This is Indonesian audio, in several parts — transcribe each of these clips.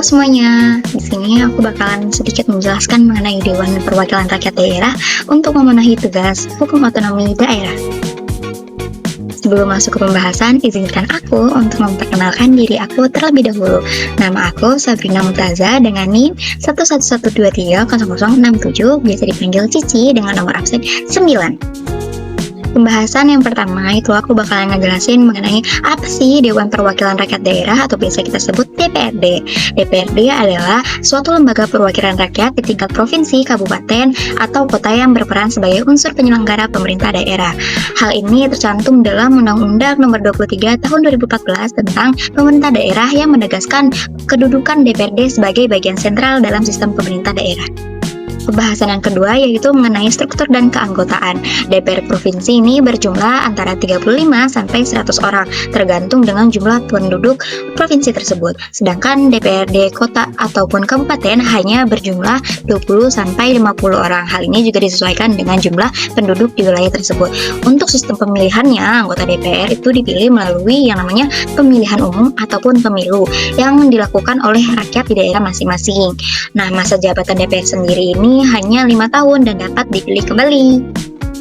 semuanya, di sini aku bakalan sedikit menjelaskan mengenai Dewan Perwakilan Rakyat Daerah untuk memenuhi tugas hukum otonomi daerah. Sebelum masuk ke pembahasan, izinkan aku untuk memperkenalkan diri aku terlebih dahulu. Nama aku Sabrina Mumtaza dengan NIM 111230067, biasa dipanggil Cici dengan nomor absen 9. Pembahasan yang pertama itu aku bakalan ngejelasin mengenai apa sih Dewan Perwakilan Rakyat Daerah atau biasa kita sebut DPRD. DPRD adalah suatu lembaga perwakilan rakyat di tingkat provinsi, kabupaten, atau kota yang berperan sebagai unsur penyelenggara pemerintah daerah. Hal ini tercantum dalam Undang-Undang Nomor 23 Tahun 2014 tentang pemerintah daerah yang menegaskan kedudukan DPRD sebagai bagian sentral dalam sistem pemerintah daerah. Pembahasan yang kedua yaitu mengenai struktur dan keanggotaan. DPR provinsi ini berjumlah antara 35 sampai 100 orang, tergantung dengan jumlah penduduk provinsi tersebut. Sedangkan DPRD kota ataupun kabupaten hanya berjumlah 20 sampai 50 orang. Hal ini juga disesuaikan dengan jumlah penduduk di wilayah tersebut. Untuk sistem pemilihannya, anggota DPR itu dipilih melalui yang namanya pemilihan umum ataupun pemilu yang dilakukan oleh rakyat di daerah masing-masing. Nah, masa jabatan DPR sendiri ini hanya 5 tahun dan dapat dipilih kembali.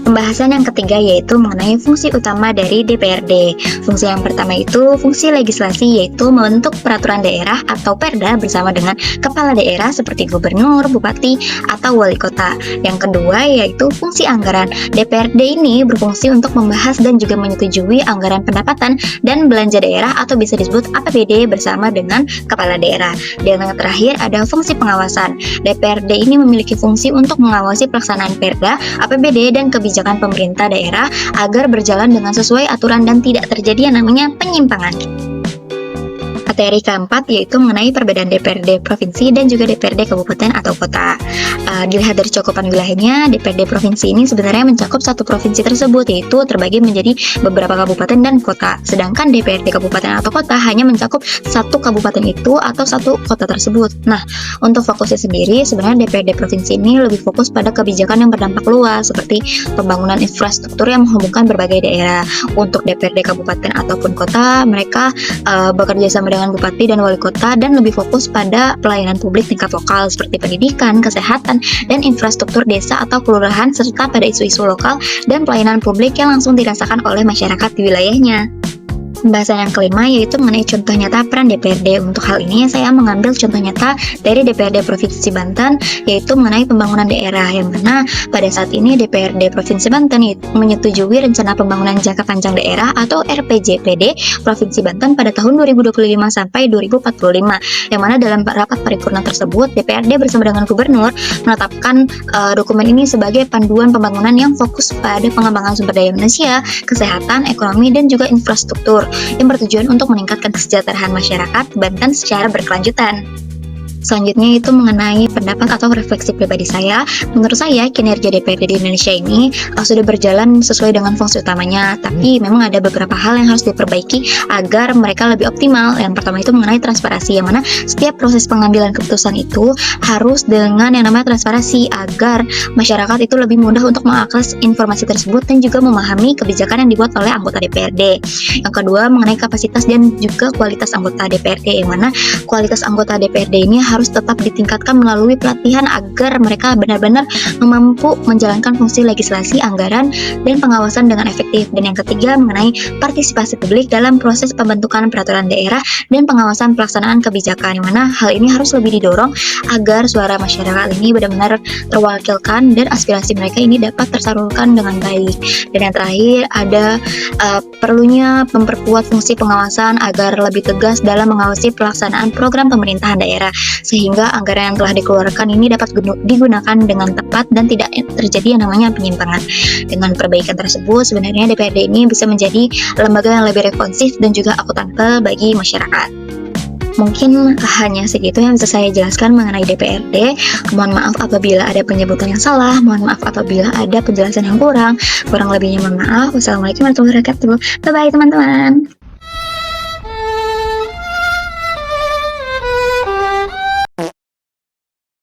Pembahasan yang ketiga yaitu mengenai fungsi utama dari DPRD. Fungsi yang pertama itu fungsi legislasi, yaitu membentuk peraturan daerah atau perda bersama dengan kepala daerah seperti gubernur, bupati, atau wali kota. Yang kedua yaitu fungsi anggaran. DPRD ini berfungsi untuk membahas dan juga menyetujui anggaran pendapatan dan belanja daerah atau bisa disebut APBD bersama dengan kepala daerah. Dan yang terakhir ada fungsi pengawasan. DPRD ini memiliki fungsi untuk mengawasi pelaksanaan perda, APBD, dan kebijakan pemerintah daerah agar berjalan dengan sesuai aturan dan tidak terjadi yang namanya penyimpangan. Materi keempat yaitu mengenai perbedaan DPRD provinsi dan juga DPRD kabupaten atau kota. Dilihat dari cakupan wilayahnya, DPRD provinsi ini sebenarnya mencakup satu provinsi tersebut, yaitu terbagi menjadi beberapa kabupaten dan kota. Sedangkan DPRD kabupaten atau kota hanya mencakup satu kabupaten itu atau satu kota tersebut. Nah, untuk fokusnya sendiri, sebenarnya DPRD provinsi ini lebih fokus pada kebijakan yang berdampak luas, seperti pembangunan infrastruktur yang menghubungkan berbagai daerah. Untuk DPRD kabupaten ataupun kota, mereka bekerja sama dengan bupati dan wali kota dan lebih fokus pada pelayanan publik tingkat lokal seperti pendidikan, kesehatan, dan infrastruktur desa atau kelurahan, serta pada isu-isu lokal dan pelayanan publik yang langsung dirasakan oleh masyarakat di wilayahnya. Pembahasan yang kelima yaitu mengenai contoh nyata peran DPRD. Untuk hal ini saya mengambil contoh nyata dari DPRD Provinsi Banten, yaitu mengenai pembangunan daerah, yang mana pada saat ini DPRD Provinsi Banten menyetujui rencana pembangunan jangka panjang daerah atau RPJPD Provinsi Banten pada tahun 2025 sampai 2045, yang mana dalam rapat paripurna tersebut DPRD bersama dengan gubernur menetapkan dokumen ini sebagai panduan pembangunan yang fokus pada pengembangan sumber daya manusia, kesehatan, ekonomi, dan juga infrastruktur yang bertujuan untuk meningkatkan kesejahteraan masyarakat Banten secara berkelanjutan. Selanjutnya itu mengenai pendapat atau refleksi pribadi saya. Menurut saya kinerja DPRD di Indonesia ini sudah berjalan sesuai dengan fungsi utamanya, tapi memang ada beberapa hal yang harus diperbaiki agar mereka lebih optimal. Yang pertama itu mengenai transparansi, yang mana setiap proses pengambilan keputusan itu harus dengan yang namanya transparansi agar masyarakat itu lebih mudah untuk mengakses informasi tersebut dan juga memahami kebijakan yang dibuat oleh anggota DPRD. Yang kedua mengenai kapasitas dan juga kualitas anggota DPRD, yang mana kualitas anggota DPRD ini harus tetap ditingkatkan melalui pelatihan agar mereka benar-benar mampu menjalankan fungsi legislasi, anggaran, dan pengawasan dengan efektif. Dan yang ketiga mengenai partisipasi publik dalam proses pembentukan peraturan daerah dan pengawasan pelaksanaan kebijakan, yang mana hal ini harus lebih didorong agar suara masyarakat ini benar-benar terwakilkan dan aspirasi mereka ini dapat tersalurkan dengan baik. Dan yang terakhir ada perlunya memperkuat fungsi pengawasan agar lebih tegas dalam mengawasi pelaksanaan program pemerintahan daerah, sehingga anggaran yang telah dikeluarkan ini dapat digunakan dengan tepat dan tidak terjadi yang namanya penyimpangan. Dengan perbaikan tersebut, sebenarnya DPRD ini bisa menjadi lembaga yang lebih responsif dan juga akuntabel bagi masyarakat. Mungkin hanya segitu yang bisa saya jelaskan mengenai DPRD. Mohon maaf apabila ada penyebutan yang salah, mohon maaf apabila ada penjelasan yang kurang. Kurang lebihnya mohon maaf. Wassalamualaikum warahmatullahi wabarakatuh. Bye-bye teman-teman.